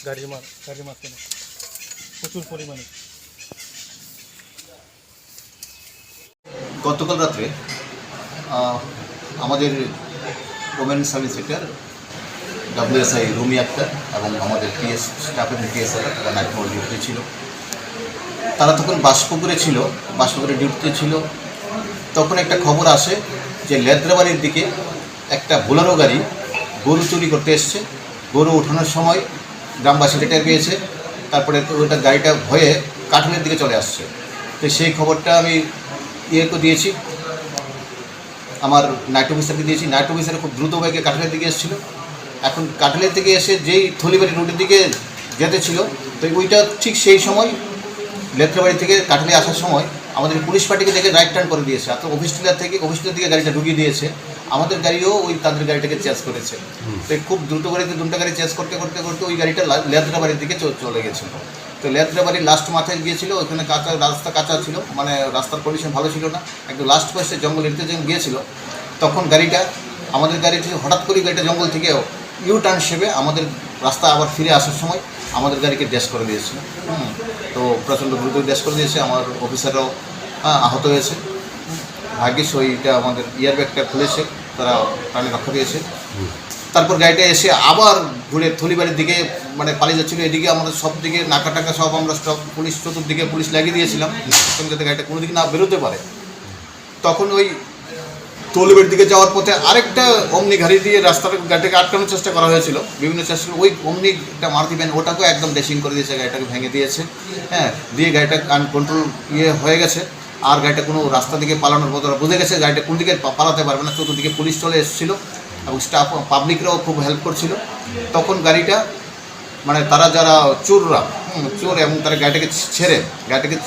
গাড়ির মাঝখানে প্রচুর পরিমাণে। গতকাল রাত্রে আমাদের women sub inspector WSI Rumi Akter এবং আমাদের PS স্টাফ এবং PSR তারা নাইট মোড ডিউটিতে ছিল। তারা তখন বাসপুকুরে ছিল, বাসপুকুরে ডিউটিতে ছিল। তখন একটা খবর আসে যে লেদ্রাবাড়ির দিকে একটা বোলেরো গাড়ি গরু চুরি করতে এসছে। গরু ওঠানোর সময় গ্রামবাসীরা টের পেয়েছে, তারপরে ওটা গাড়িটা ভয়ে কাঠালের দিকে চলে আসছে। তো সেই খবরটা আমি দিয়েছি, আমার নাইট অফিসারকে দিয়েছি। নাইট অফিসার খুব দ্রুত বেগে কাঠালের দিকে এসেছিলো। এখন কাঠালের দিকে এসে যেই থলিবাড়ি রোডের দিকে যেতে ছিল, তো ওইটা ঠিক সেই সময় লেদ্রাবাড়ি থেকে কাঠালে আসার সময় আমাদের পুলিশ পার্টিকে দেখে রাইট টার্ন করে দিয়েছে। অর্থাৎ অফিস দিকে গাড়িটা ঢুকিয়ে দিয়েছে। আমাদের গাড়িও ওই তাদের গাড়িটাকে চেঞ্জ করেছে। তো খুব দ্রুত গাড়িতে দুটো গাড়ি চেঞ্জ করতে করতে করতে ওই গাড়িটা লেদ্রাবাড়ির দিকে চলে গেছিলো। তো লেদ্রাবাড়ির লাস্ট মাথায় গিয়েছিল, ওইখানে রাস্তা কাঁচা ছিল, মানে রাস্তার কন্ডিশন ভালো ছিল না। একদম লাস্ট পাশে জঙ্গল এরিতে যখন গিয়েছিল, তখন আমাদের গাড়িটি হঠাৎ করে গাড়িটা জঙ্গল থেকে ইউ টার্ন হিসেবে আমাদের রাস্তা আবার ফিরে আসার সময় আমাদের গাড়িকে ড্যাশ করে দিয়েছিল। তো প্রচণ্ড দ্রুত ড্যাশ করে দিয়েছে। আমার অফিসাররাও আহত হয়েছে। ভাগ্যিস ওইটা আমাদের ব্যাগটা খুলেছে, তারা প্রাণে রক্ষা পেয়েছে। তারপর গাড়িটা এসে আবার ঘুরে থলিবাড়ির দিকে মানে পালিয়ে যাচ্ছিলো। এদিকে আমাদের সব দিকে নাকা টাকা সব আমরা স্টপ পুলিশ চতুর্দিকে পুলিশ লাগিয়ে দিয়েছিলাম, যাতে গাড়িটা কোনো দিকে না বেরোতে পারে। তখন ওই থলিবাড়ির দিকে যাওয়ার পথে আরেকটা অমনি গাড়ি দিয়ে রাস্তার গাড়িটাকে আটকানোর চেষ্টা করা হয়েছিল, বিভিন্ন চেষ্টা। ওই অমনি একটা মারুতি ভ্যান ওটাকেও একদম ড্যাশিং করে দিয়েছে, গাড়িটাকে ভেঙে দিয়েছে। দিয়ে গাড়িটা আনকন্ট্রোল হয়ে গেছে। আর গাড়িটা কোনো রাস্তা দিকে পালানোর মতো বুঝে গেছে, গাড়িটা কোন দিকে পালাতে পারবে না। চতুর্দিকে পুলিশ চলে এসেছিলো এবং স্টাফ পাবলিকরাও খুব হেল্প করছিল। তখন গাড়িটা মানে তারা যারা চোর এবং তারা গাড়িটাকে ছেড়ে গাড়িটাকে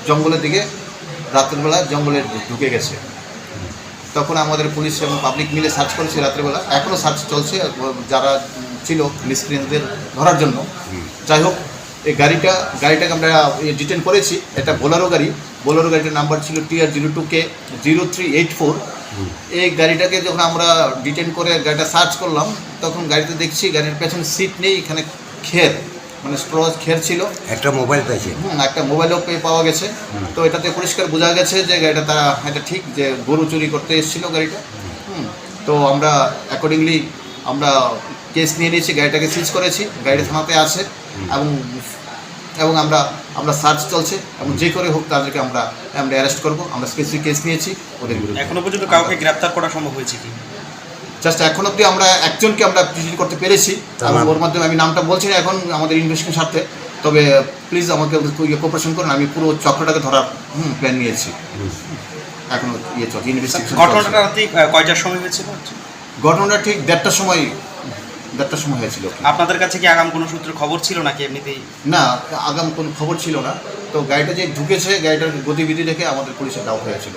জঙ্গলের দিকে রাত্রিবেলা জঙ্গলে ঢুকে গেছে। তখন আমাদের পুলিশ এবং পাবলিক মিলে সার্চ করেছে রাত্রিবেলা। এখনও সার্চ চলছে যারা ছিল মিসক্রিয়েন্টদের ধরার জন্য। যাই হোক, এই গাড়িটাকে আমরা ডিটেন করেছি। এটা বোলেরো গাড়িটার নাম্বার ছিল TR02K0384। এই গাড়িটাকে যখন আমরা ডিটেন করে গাড়িটা সার্চ করলাম, তখন গাড়িতে দেখছি গাড়ির পেছনে সিট নেই, এখানে মানে খের ছিল। একটা মোবাইল পেয়েছে, একটা মোবাইলও পাওয়া গেছে। তো এটাতে পরিষ্কার বোঝা গেছে যে গাড়িটা এটা ঠিক যে গরু চুরি করতে এসেছিলো গাড়িটা। তো আমরা অ্যাকর্ডিংলি আমরা কেস নিয়ে নিয়েছি, গাড়িটাকে সিজ করেছি, গাড়িটা থানাতে আছে এবং আমরা সার্চ চলছে এবং যে করে হোক তাদেরকে আমরা অ্যারেস্ট করবো। আমরা স্পেসিফিক কেস নিয়েছি ওদের বিরুদ্ধে। এখনো পর্যন্ত কাউকে গ্রেপ্তার করা সম্ভব হয়েছে কি? জাস্ট এখন অবধি আমরা একজনকে আমরা প্রিজেন্ট করতে পেরেছি, এবং ওর মাধ্যমে আমি নামটা বলছি না এখন আমাদের ইনভেস্টিগেশন স্বার্থে। তবে প্লিজ আমাকে কোঅপারেশন করুন। আমি পুরো চক্রটাকে ধরার প্ল্যান নিয়েছি। এখনো চলছে ইনভেস্টিগেশন। ঘটনাটা রাতে কয়টার সময় হয়েছিল? ঘটনাটা ঠিক 1:30টার সময় হয়েছিল। আপনাদের কাছে কি আগাম কোনো সূত্রে খবর ছিল নাকি এমনিতেই? না, আগাম কোনো খবর ছিল না। তো গাড়িটা যে ঢুকেছে, গাড়িটার গতিবিধি দেখে আমাদের পুলিশের ডাউট হয়েছিল।